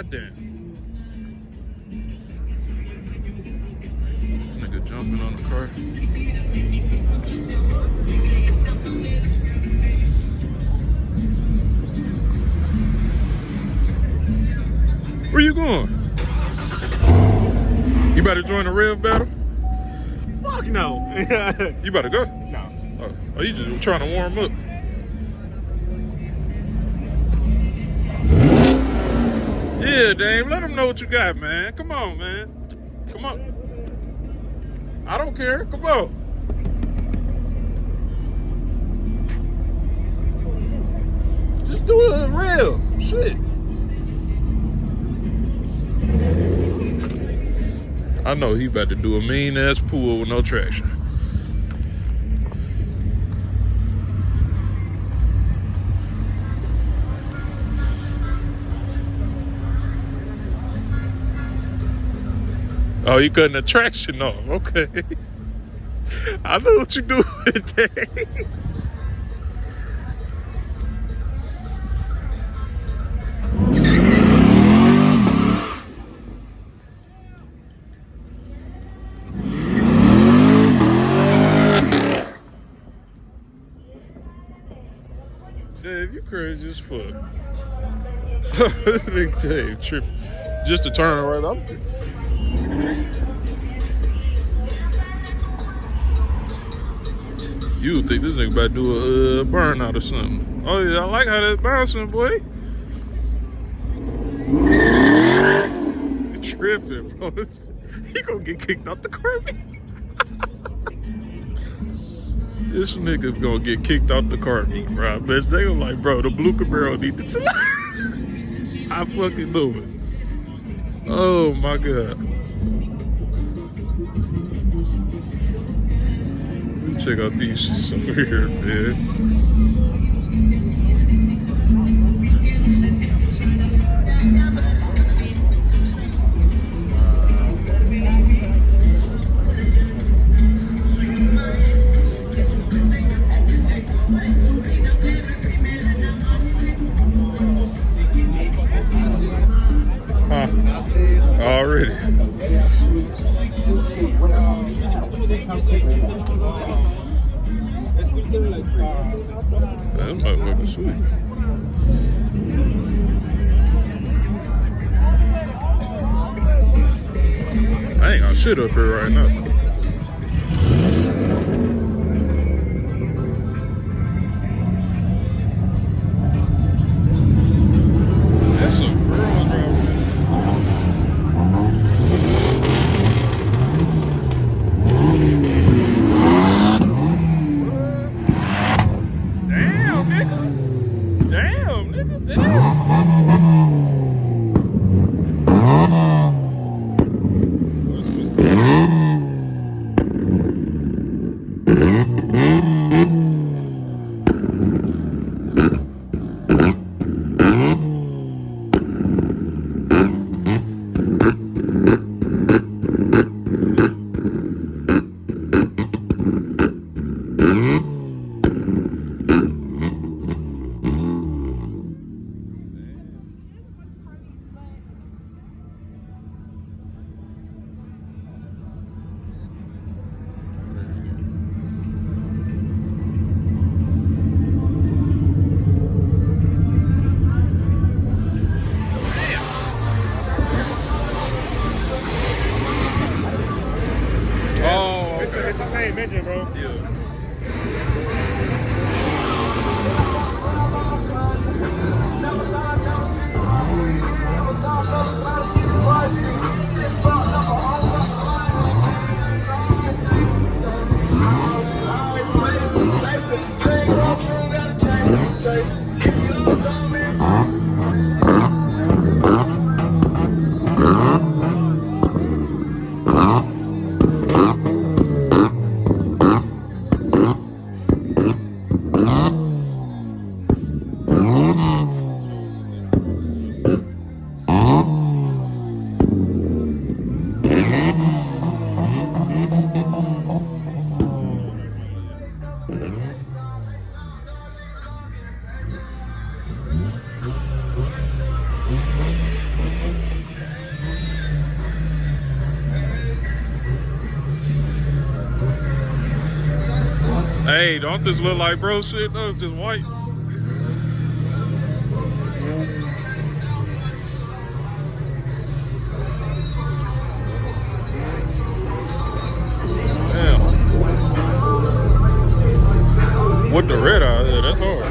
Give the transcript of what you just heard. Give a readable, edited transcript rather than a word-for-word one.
goddamn. Nigga jumping on the car. Where you going? You about to join the rev battle? Fuck no. You about to go? No. Oh, you just trying to warm up? Yeah, Dave, let them know what you got, man. Come on, man. Come on. I don't care. Come on. Just do a rev. Shit. I know he about to do a mean ass pull with no traction. Oh, you cutting the traction off. Okay. I know what you doing today. Dave, you crazy as fuck. This nigga Dave tripping. Just to turn right up. You would think this nigga about to do a burnout or something. Oh yeah, I like how that's bouncing, boy. You tripping, bro. He gonna get kicked off the carpet. This nigga gonna get kicked off the carpet, bro. I bet they gonna like, bro, the blue Camaro need to chill. I fucking knew it. Oh my god. Check out these shits over here, man. Huh? Already. That motherfucker sweet. I ain't gonna shit up here right now. That's some girls right Mention, bro. Yeah. Hey, don't this look like bro shit? No, it's just white. Damn. With the red eye, yeah, that's hard.